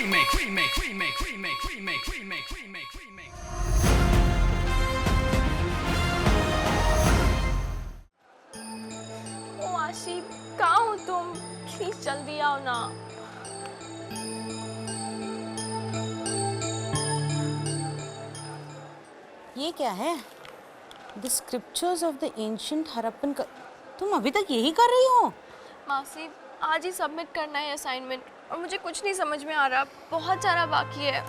ओ आशिफ, कहाँ हो तुम? प्लीज जल्दी आओ ना। ये क्या है? The scriptures of the ancient Harappan का। तुम अभी तक यही कर रही हो? मासी, आज ही सबमिट करना है असाइनमेंट और मुझे कुछ नहीं समझ में आ रहा, बहुत सारा बाकी है।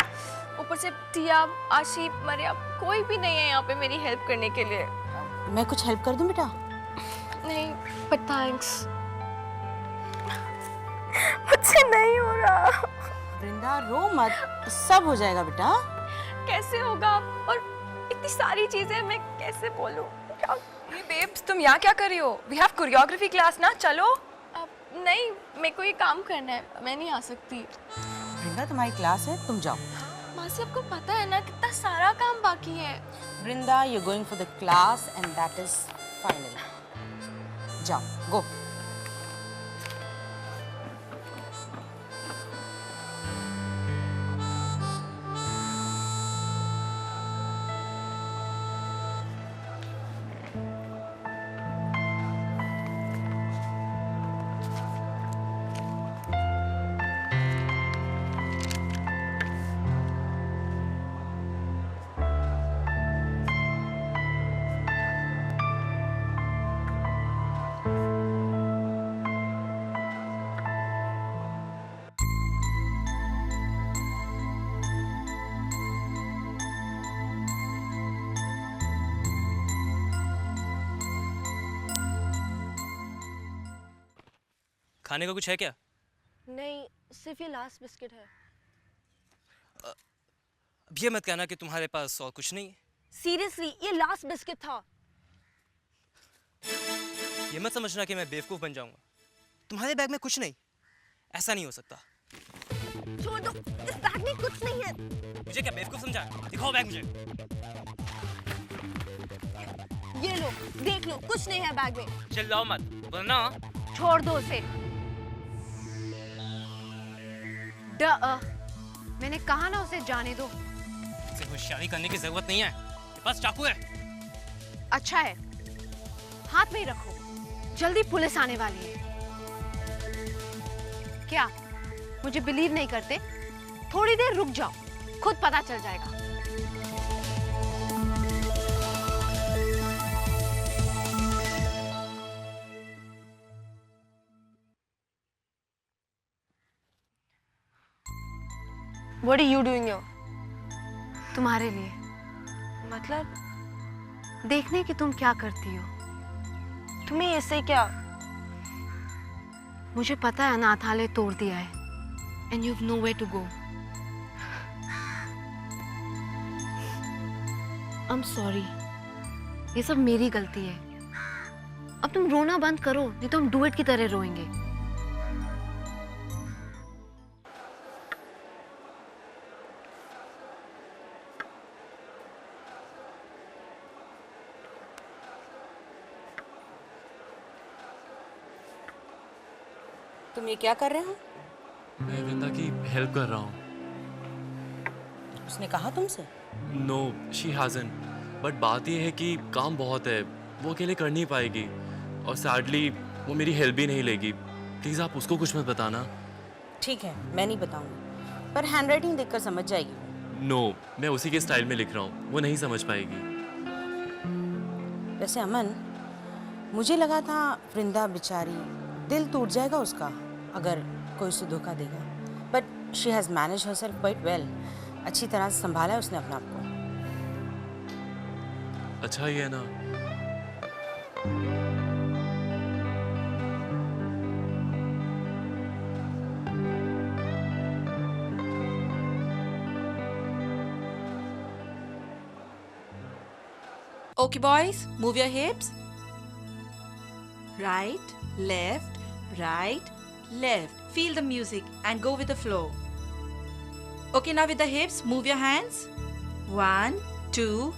ऊपर से टिया, आशिफ, मरिया, कोई भी नहीं है यहाँ पे मेरी हेल्प करने के लिए। मैं कुछ हेल्प कर दूं बेटा? नहीं, बट थैंक्स। मुझसे नहीं हो रहा। वृंदा रो मत, सब हो जाएगा बेटा। कैसे होगा? और इतनी सारी चीजें मैं कैसे बोलूं? ये बेब्स, तुम यहाँ क्या कर रही हो? वी हैव कोरियोग्राफी क्लास ना, चलो। नहीं, मेरे को ये काम करना है, मैं नहीं आ सकती। वृंदा तुम्हारी क्लास है, तुम जाओ। मासी, आपको पता है ना कितना सारा काम बाकी है। Vrinda, you going for the class and that is final. जाओ, गो। खाने को कुछ है क्या? नहीं, सिर्फ ये लास्ट बिस्किट है। अब ये मत कहना कि तुम्हारे पास और कुछ नहीं है। सीरियसली, ये लास्ट बिस्किट था। ये मत समझना कि मैं बेवकूफ बन जाऊंगा। तुम्हारे बैग में कुछ नहीं, ऐसा नहीं हो सकता। छोड़ दो, इस बैग में कुछ नहीं है। मुझे क्या बेवकूफ समझा? दिखाओ बैग मुझे। ये लो, देख लो, कुछ नहीं है बैग में। चिल्लाओ मत, वरना छोड़ दो उसे। मैंने कहा ना उसे जाने दो। इसे होशियारी करने की जरूरत नहीं है, मेरे पास चाकू है। अच्छा है, हाथ में ही रखो, जल्दी पुलिस आने वाली है। क्या मुझे बिलीव नहीं करते? थोड़ी देर रुक जाओ, खुद पता चल जाएगा। What are you doing here? तुम्हारे लिए, मतलब देखने कि तुम क्या करती हो। तुम्हें इससे क्या? मुझे पता है अनाथालय तोड़ दिया है and you've nowhere to go. I'm sorry, ये सब मेरी गलती है। अब तुम रोना बंद करो, नहीं तो हम डुएट की तरह रोएंगे। तुम ये क्या कर रहे हो? मैं वृंदा की हेल्प कर रहा हूँ। उसने कहा तुमसे? No, she hasn't. बट बात ये है कि काम बहुत है, वो अकेले कर नहीं पाएगी और सैडली वो मेरी हेल्प भी नहीं लेगी। प्लीज़ आप उसको कुछ मत बताना। ठीक है, मैं नहीं बताऊंगी, पर हैंडराइटिंग देखकर समझ जाएगी। नो, मैं उसी के स्टाइल में लिख रहा हूँ, वो नहीं समझ पाएगी। वैसे अमन, मुझे लगा था वृंदा बेचारी दिल टूट जाएगा उसका अगर कोई उसे धोखा देगा, but she has manage herself quite well. अच्छी तरह से संभाला है उसने अपने आप को। अच्छा ही है ना। Okay, boys, move your hips. Right, left, right, left. Feel the music and go with the flow. Okay, now with the hips, move your hands. 1, 2,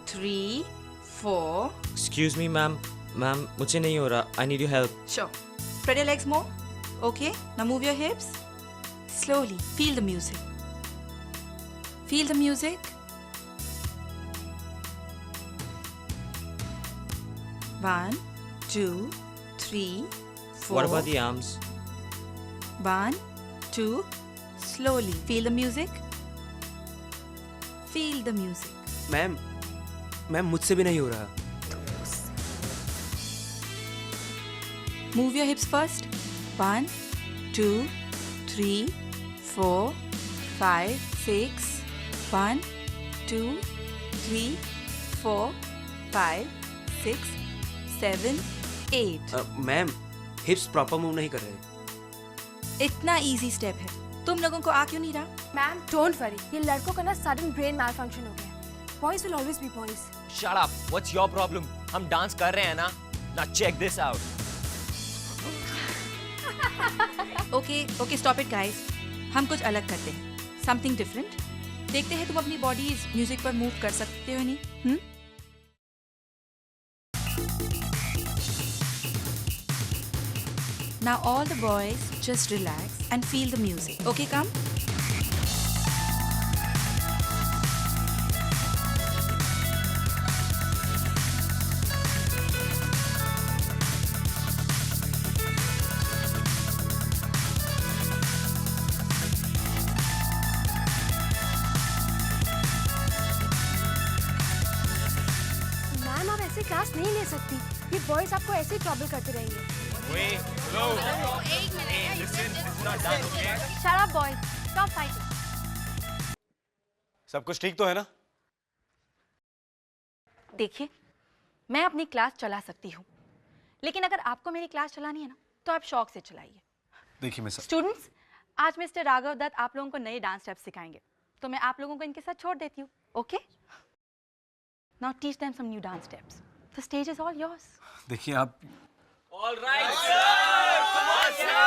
3, 4. Excuse me, ma'am. Ma'am, मुझे नहीं हो रहा. I need your help. Sure. Spread your legs more. Okay, now move your hips. slowly. Feel the music. Feel the music. 1, 2, 3, 4. What about the arms? 1, 2. Slowly. Feel the music. Feel the music. Ma'am मुझसे भी नहीं हो रहा. Move your hips first. 1, 2, 3, 4, 5, 6. 1, 2, 3, 4, 5, 6, 7, 8. Ma'am हिप्स proper move नहीं कर रहे. इतना easy step है, तुम लोगों को आ क्यों नहीं रहा? मैम डोंट वरी, ये लड़कों का ना सडन ब्रेन मैल फंक्शन हो गया है. Boys will always be boys. Shut up. What's your problem? हम डांस कर रहे हैं ना. Now check this out. Okay stop it guys. हम कुछ अलग करते हैं, समथिंग डिफरेंट. देखते हैं तुम अपनी बॉडी म्यूजिक पर मूव कर सकते हो नहीं. Now all the boys just relax and feel the music. Okay, come. Ma'am आप ऐसे क्लास नहीं ले सकती. ये बॉयज आपको ऐसे ही ट्रबल करते रहेंगे. Wait, hello. Hey, listen, this is not done, okay? Shut up boys, stop fighting. सब कुछ ठीक तो है ना? देखिए, मैं अपनी क्लास चला सकती हूँ, लेकिन अगर आपको मेरी क्लास चलानी है ना, तो आप शौक से चलाइए. देखिए मैं स्टूडेंट्स, आज मिस्टर राघव दत्त आप लोगों को नए डांस स्टेप्स सिखाएंगे, तो मैं आप लोगों को इनके साथ छोड़ देती हूँ. Okay? Now teach them some new dance steps. The stage is all yours. देखिए आप All right, sir. Come on, sir.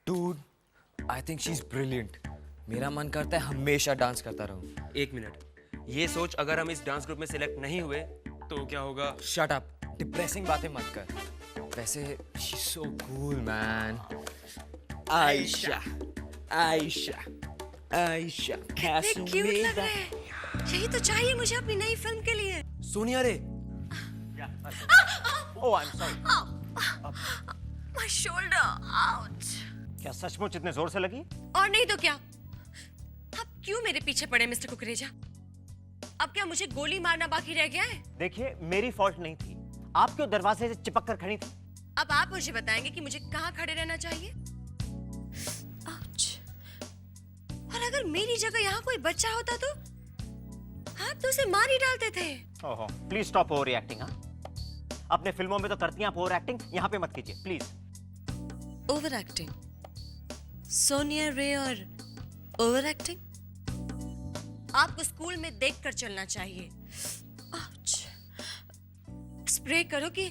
Dude, I think she's brilliant. मेरा मन करता है हमेशा डांस करता रहूं. एक मिनट, ये सोच अगर हम इस डांस ग्रुप में सिलेक्ट नहीं हुए तो क्या होगा? Shut up. Depressing बातें मत कर. वैसे she's so cool, man. Aisha, cute लग रहे हैं. यही तो चाहिए मुझे अपनी नई फिल्म के लिए. सोनिया रे. Oh, I'm sorry. My shoulder, ouch. क्या सचमुच इतने जोर से लगी? और नहीं तो क्या? आप क्यों मेरे पीछे पड़े मिस्टर कुकरेजा? अब क्या मुझे गोली मारना बाकी रह गया है? देखिए मेरी फॉल्ट नहीं थी. आप क्यों दरवाजे से चिपक कर खड़ी थी? अब आप मुझे बताएंगे कि मुझे कहाँ खड़े रहना चाहिए? Ouch. और अगर मेरी जगह यहाँ कोई बच्चा होता तो आप तो उसे मार ही डालते थे. ओहो, प्लीज स्टॉप ओवर रिएक्टिंग. हाँ, अपने फिल्मों में तो करती हैं आप ओवर एक्टिंग, यहाँ पे मत कीजिए प्लीज. Over acting? सोनिया रे और ओवर एक्टिंग? आपको स्कूल में देखकर चलना चाहिए. Ouch. स्प्रे करो कि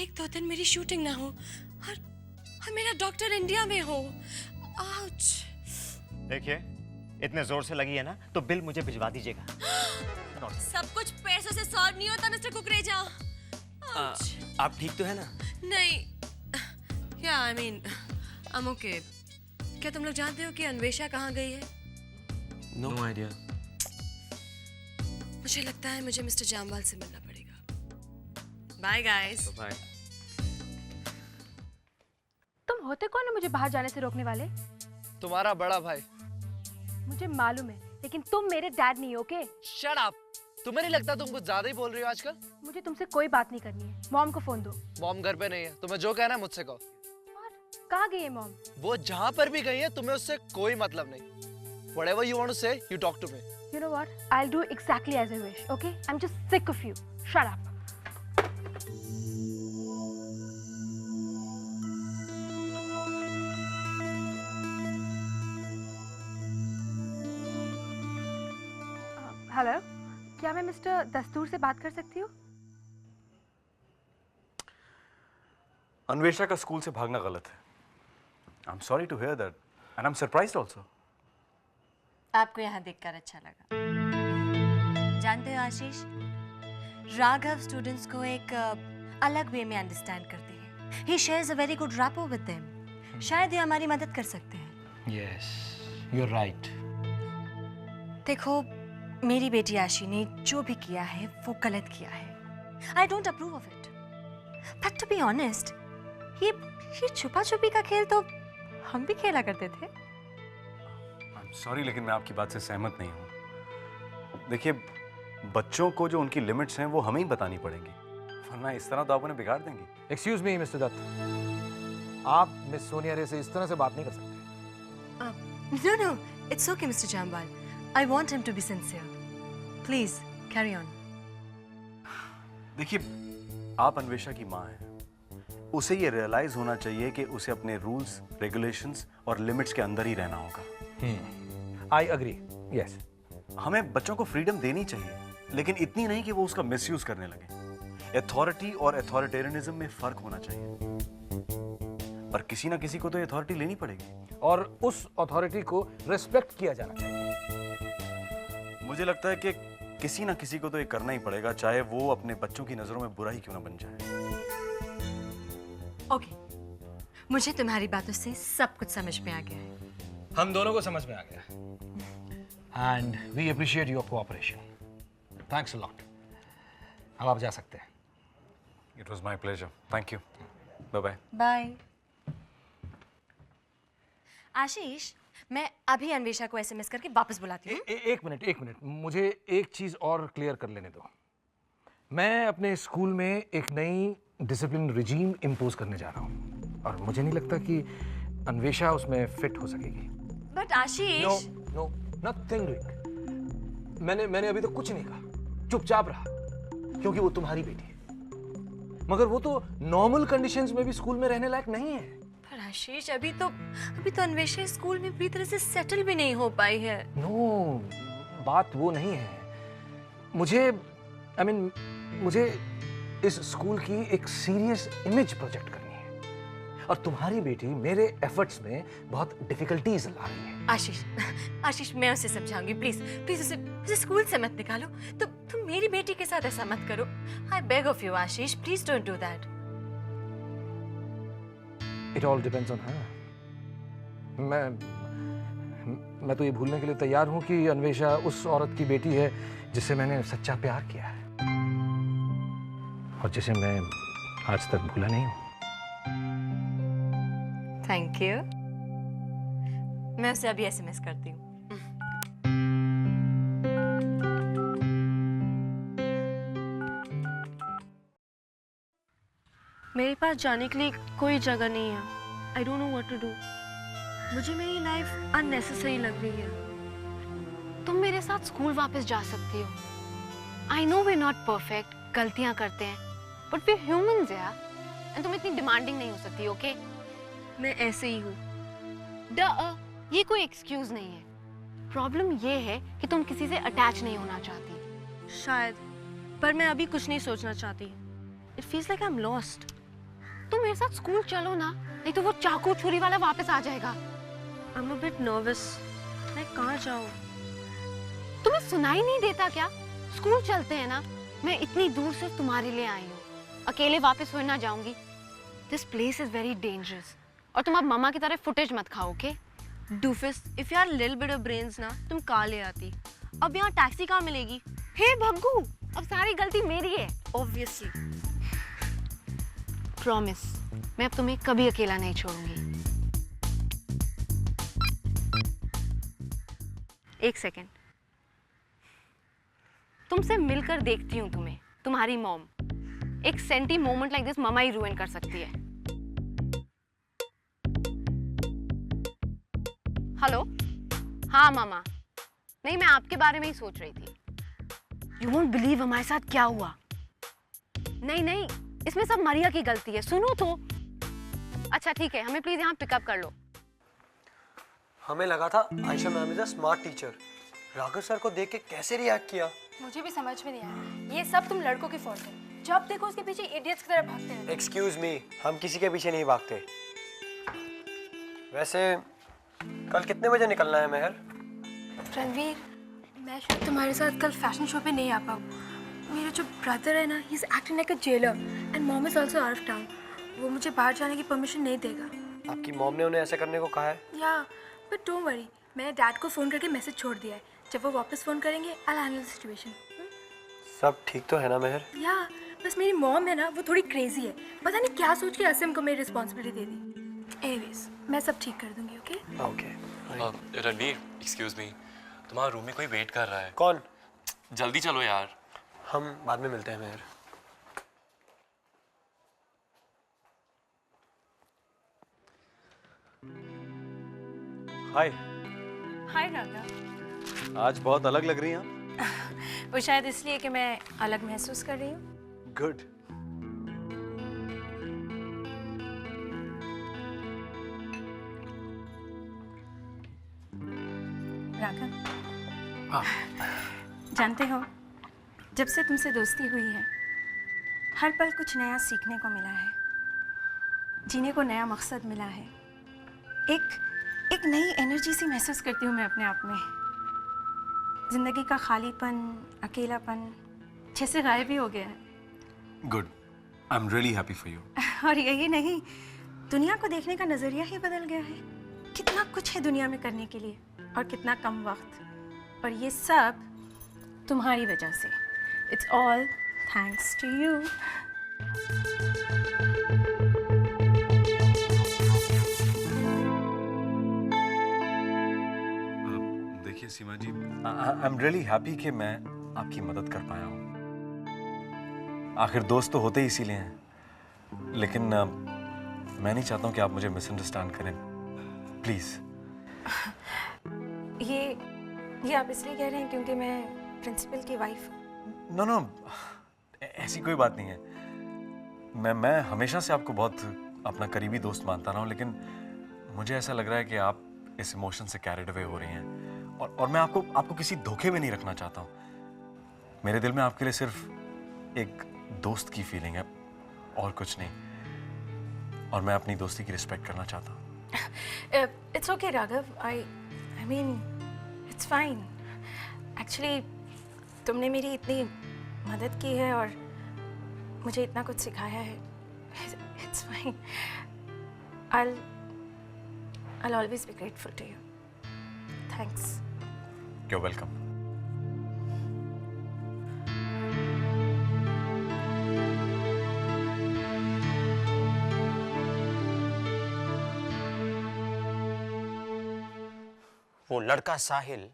1-2 दिन मेरी शूटिंग ना हो और मेरा डॉक्टर इंडिया में हो. Ouch. देखिए इतने जोर से लगी है ना, तो बिल मुझे भिजवा दीजिएगा. सब कुछ पैसों से सॉल्व नहीं होता मिस्टर कुकरेजा. आप ठीक तो है ना? नहीं. या I mean I am okay. क्या तुम लोग जानते हो कि अन्वेषा कहाँ गई है? No idea. मुझे लगता है मुझे मिस्टर जामवाल से मिलना पड़ेगा. Bye guys. Bye. तुम होते कौन है मुझे बाहर जाने से रोकने वाले? तुम्हारा बड़ा भाई. मुझे मालूम है, लेकिन तुम मेरे डैड नहीं. ओके? Shut up. तुम्हें नहीं लगता तुम कुछ ज्यादा ही बोल रही हो आजकल? मुझे तुमसे कोई बात नहीं करनी है. मॉम को फोन दो. मॉम घर पे नहीं है, तुम्हें जो कहना है मुझसे कहो. कहाँ गई है मॉम? वो जहाँ पर भी गई है तुम्हें उससे कोई मतलब नहीं. Whatever you want to say, you talk to me. You know what? I'll do exactly as I wish. Okay? I'm just sick of you. Shut up. Hello, क्या मैं मिस्टर दस्तूर से बात कर सकती हूँ? अन्वेषा का स्कूल से भागना गलत है. I am sorry to hear that and I am surprised also. आपको यहाँ देखकर अच्छा लगा. जानते हो आशीष, राघव स्टूडेंट्स को एक अलग वे में अंडरस्टैंड करते हैं। He shares a very good rapport with them. शायद ये हमारी मदद कर सकते हैं। Yes, you are right. देखो, मेरी बेटी आशी ने जो भी किया है वो गलत किया है। I don't approve of it, but to be honest, ये छुपा छुपी का खेल तो हम भी खेला करते थे। सॉरी, लेकिन मैं आपकी बात से सहमत नहीं हूँ। देखिए, बच्चों को जो उनकी लिमिट्स हैं वो हमें ही बतानी पड़ेंगी, वरना इस तरह तो आप उन्हें बिगाड़ देंगे। एक्सक्यूज मी मिस्टर दत्त, आप मिस सोनिया रे से इस तरह से बात नहीं कर सकते। No, no, it's okay, Mr. Jambal. I want him to be sincere. Please, carry on. देखिए, आप अन्वेषा की माँ हैं। उसे ये रियलाइज होना चाहिए कि उसे अपने रूल्स, रेगुलेशंस और लिमिट्स के अंदर ही रहना होगा। I agree, yes. हमें बच्चों को फ्रीडम देनी चाहिए, लेकिन इतनी नहीं कि वो उसका मिसयूज करने लगे। अथॉरिटी और अथॉरिटेरियनिज्म में फर्क होना चाहिए, पर किसी ना किसी को तो अथॉरिटी लेनी पड़ेगी, और उस अथॉरिटी को रिस्पेक्ट किया जाना चाहिए। मुझे लगता है कि किसी ना किसी को तो ये करना ही पड़ेगा, चाहे वो अपने बच्चों की नजरों में बुरा ही क्यों ना बन जाए। ओके, मुझे तुम्हारी बातों से सब कुछ समझ में आ गया है। हम दोनों को समझ में आ गया, and we appreciate your cooperation. Thanks a lot. अब आप जा सकते हैं। It was my pleasure, thank you, bye bye. Bye. Ashish, मैं अभी अन्वेषा को एसएमएस करके वापस बुलाती हूँ। एक मिनट, मुझे एक चीज और क्लियर कर लेने दो। मैं अपने स्कूल में एक नई डिसिप्लिन रिजीम इम्पोज करने जा रहा हूँ, और मुझे नहीं लगता कि अन्वेषा उसमें फिट हो सकेगी। But Ashish, no, nothing doing. मैंने अभी तक कुछ नहीं कहा, चुपचाप रहा, क्योंकि वो तुम्हारी बेटी है। मगर वो तो नॉर्मल कंडीशंस में भी स्कूल में रहने लायक नहीं है। पर आशीष, अभी तो अन्वेषा स्कूल में पूरी तरह से सेटल भी नहीं हो पाई है। नो, बात वो नहीं है। मुझे इस स्कूल की एक सीरियस इमेज प्रोजेक्ट करनी है, और तुम्हारी बेटी मेरे एफर्ट्स में बहुत डिफिकल्टीज ला रही है। आशीष, मैं उसे समझाऊंगी। प्लीज उसे स्कूल से मत निकालो। तुम मेरी बेटी के साथ ऐसा मत करो। I beg of you Ashish, please don't do that. It all depends on her. मैं तो ये भूलने के लिए तैयार हूं कि अन्वेषा उस औरत की बेटी है जिससे मैंने सच्चा प्यार किया है, और जिसे मैं आज तक भूला नहीं हूं। Thank you. मैं उसे अभी एसएमएस करती हूँ। मेरे पास जाने के लिए कोई जगह नहीं है। I don't know what to do. मुझे मेरी लाइफ अननेसेसरी लग रही है। तुम मेरे साथ स्कूल वापस जा सकती हो। I know we not perfect, गलतियां करते हैं, बट वी ह्यूमंस यार, एंड तुम इतनी डिमांडिंग नहीं हो सकती, ओके? मैं ऐसे ही हूँ। ये कोई एक्सक्यूज नहीं है। प्रॉब्लम ये है कि तुम किसी से अटैच नहीं होना चाहती। शायद, पर मैं अभी कुछ नहीं सोचना चाहती। It feels like I am lost. तुम मेरे साथ स्कूल चलो ना, नहीं तो वो चाकू छुरी वाला वापस आ जाएगा। I am a bit nervous. मैं कहाँ जाऊँ? तुम्हें सुनाई नहीं देता क्या? स्कूल चलते हैं ना। मैं इतनी दूर सिर्फ तुम्हारे लिए आई हूँ, अकेले वापस हो ना जाऊंगी। This place is very dangerous, और तुम अब मम्मा की तरह फुटेज मत खाओ, okay? Doofus, if you are little bit of brains ना, तुम कार ले आती। अब यहाँ टैक्सी कहाँ मिलेगी? हे भग्गू, अब सारी गलती मेरी है। ऑब्वियसली। प्रॉमिस, मैं अब तुम्हें कभी अकेला नहीं छोड़ूंगी। एक सेकेंड, तुमसे मिलकर देखती हूँ तुम्हें, तुम्हारी मॉम। एक सेंटी मोमेंट लाइक दिस मम्मा ही रुइन कर सकती है। हेलो, हाँ मामा। नहीं, मैं आपके बारे में ही सोच रही थी। यू वोंट बिलीव हमारे साथ क्या हुआ। नहीं, इसमें सब मारिया की गलती है, सुनो तो। अच्छा ठीक है, हमें प्लीज यहाँ पिकअप कर लो। हमें लगा था Ayesha ma'am is a smart teacher. Raghav sir को देख के कैसे रिएक्ट किया? मुझे भी समझ में नहीं आया। ये सब तुम लड़कों की फॉल्ट है। जब देखो उसके पीछे इडियट्स की तरह भागते हैं। एक्सक्यूज मी, हम किसी के पीछे नहीं भागते। वैसे कल कितने बजे निकलना है मेहर? रणवीर, मैं शायद तुम्हारे साथ कल फैशन शो पे नहीं आ पाऊँ। मेरा जो ब्रदर है ना, he is acting like a jailer and mom is also out of town. वो मुझे बाहर जाने की परमिशन नहीं देगा। आपकी मॉम ने उन्हें ऐसा करने को कहा है? या बट डोंट वरी, मैंने डैड को फ़ोन करके मैसेज छोड़ दिया है। जब वो वापस फ़ोन करेंगे I will handle the situation. सब ठीक तो है ना मेहर? या बस मेरी मॉम है ना, वो थोड़ी क्रेजी है, पता नहीं क्या सोच के असम को मेरी रिस्पॉन्सिबिलिटी दे दी। एनीवेज मैं सब ठीक कर दूंगी। Okay okay. Ranveer, excuse me, तुम्हारा रूम में कोई वेट कर रहा है। कौन? जल्दी चलो यार। हम बाद में मिलते हैं मेहर। हाय। हाय राघव। आज बहुत अलग लग रही हैं आप। वो शायद इसलिए कि मैं अलग महसूस कर रही हूँ। गुड। राघव, जानते हो, जब से तुमसे दोस्ती हुई है हर पल कुछ नया सीखने को मिला है, जीने को नया मकसद मिला है। एक नई एनर्जी सी महसूस करती हूँ मैं अपने आप में। जिंदगी का खालीपन, अकेलापन जैसे गायब ही हो गया है। Good, I am really happy for you. और यही नहीं, दुनिया को देखने का नजरिया ही बदल गया है। कितना कुछ है दुनिया में करने के लिए और कितना कम वक्त, और ये सब तुम्हारी वजह से। It's all thanks to you. देखिए Seema ji, I am really happy कि मैं आपकी मदद कर पाया हूँ। आखिर दोस्त तो होते ही इसीलिए हैं, लेकिन मैं नहीं चाहता हूँ कि आप मुझे मिसअंडरस्टैंड करें, प्लीज। ये आप इसलिए कह रहे हैं क्योंकि मैं प्रिंसिपल की वाइफ हूँ? नो, ऐसी कोई बात नहीं है। मैं हमेशा से आपको बहुत अपना करीबी दोस्त मानता रहा हूँ, लेकिन मुझे ऐसा लग रहा है कि आप इस इमोशन से कैरिड अवे हो रही हैं, और मैं आपको किसी धोखे में नहीं रखना चाहता हूँ। मेरे दिल में आपके लिए सिर्फ एक दोस्त की फीलिंग है और कुछ नहीं, और मैं अपनी दोस्ती की रिस्पेक्ट करना चाहता हूँ। It's okay Raghav, I mean it's fine. Actually तुमने मेरी इतनी मदद की है और मुझे इतना कुछ सिखाया है। It's fine. I'll always be grateful to you. Thanks. You're welcome. वो लड़का साहिल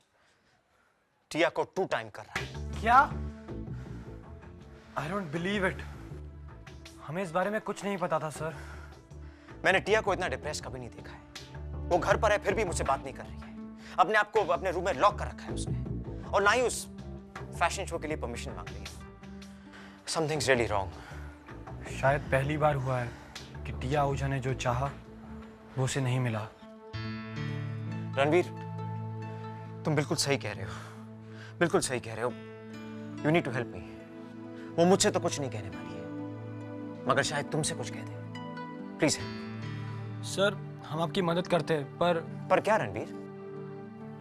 टिया को 2 टाइम कर रहा है। क्या? I don't believe it. हमें इस बारे में कुछ नहीं पता था सर। मैंने टिया को इतना डिप्रेस कभी नहीं देखा है। वो घर पर है फिर भी मुझसे बात नहीं कर रही है। अपने आप को अपने रूम में लॉक कर रखा है उसने, और ना ही उस फैशन शो के लिए परमिशन मांग रही है। Something's really wrong. शायद पहली बार हुआ है कि टिया आहूजा ने जो चाहा वो उसे नहीं मिला। रणवीर, तुम बिल्कुल सही कह रहे हो, बिल्कुल सही कह रहे हो। You need to help me. वो मुझसे तो कुछ नहीं कहने वाली है, मगर शायद तुमसे कुछ कह दे। Please help. सर, हम आपकी मदद करते हैं, पर क्या रणवीर?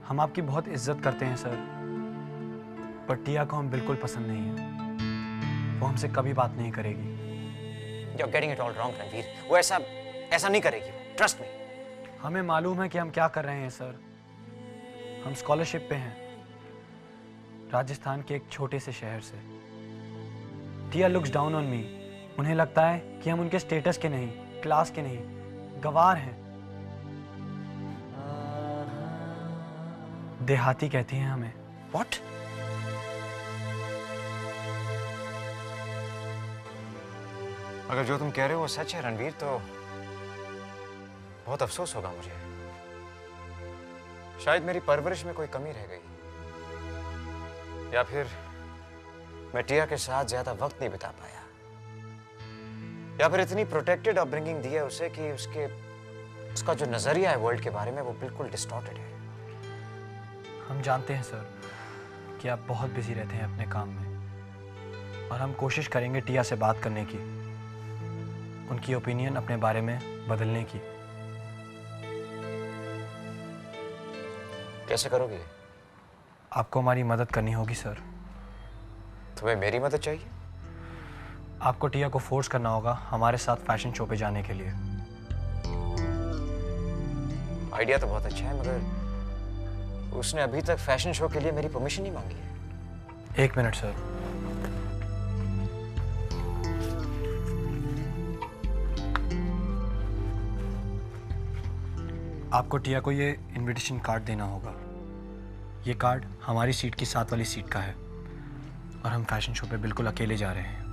हम आपकी बहुत इज्जत करते हैं सर, पर टिया को हम बिल्कुल पसंद नहीं है। वो हमसे कभी बात नहीं करेगी। You're getting it all wrong, Ranveer. वो ऐसा नहीं करेगी, ट्रस्ट मी। हमें मालूम है कि हम क्या कर रहे हैं सर। हम स्कॉलरशिप पे हैं, राजस्थान के एक छोटे से शहर से। टिया लुक्स डाउन ऑन मी। उन्हें लगता है कि हम उनके स्टेटस के नहीं, क्लास के नहीं, गवार हैं। देहाती कहती हैं हमें। What? अगर जो तुम कह रहे हो वो सच है रणवीर, तो बहुत अफसोस होगा मुझे। शायद मेरी परवरिश में कोई कमी रह गई, या फिर मैं टिया के साथ ज्यादा वक्त नहीं बिता पाया, या फिर इतनी प्रोटेक्टेड अपब्रिंगिंग दी है उसे कि उसका जो नजरिया है वर्ल्ड के बारे में वो बिल्कुल डिस्टॉर्टेड है। हम जानते हैं सर कि आप बहुत बिजी रहते हैं अपने काम में, और हम कोशिश करेंगे टिया से बात करने की, उनकी ओपिनियन अपने बारे में बदलने की। कैसे करोगे? आपको हमारी मदद करनी होगी सर। तुम्हें मेरी मदद चाहिए? आपको टिया को फोर्स करना होगा हमारे साथ फैशन शो पे जाने के लिए। आइडिया तो बहुत अच्छा है, मगर उसने अभी तक फैशन शो के लिए मेरी परमिशन नहीं मांगी है। 1 मिनट सर। आपको टिया को ये इनविटेशन कार्ड देना होगा। ये कार्ड हमारी सीट की साथ वाली सीट का है और हम फैशन शो पे बिल्कुल अकेले जा रहे हैं।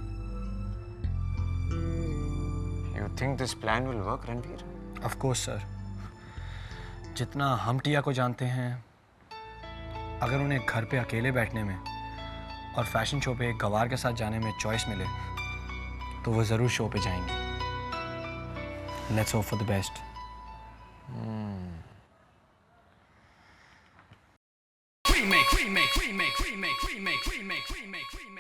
You think this plan will work, Ranveer? Of course sir. जितना हम टिया को जानते हैं, अगर उन्हें घर पे अकेले बैठने में और फैशन शो पे एक गवार के साथ जाने में चॉइस मिले तो वो ज़रूर शो पे जाएंगे। Let's hope for the best. Remake, remake, remake, remake, remake, remake, remake, remake.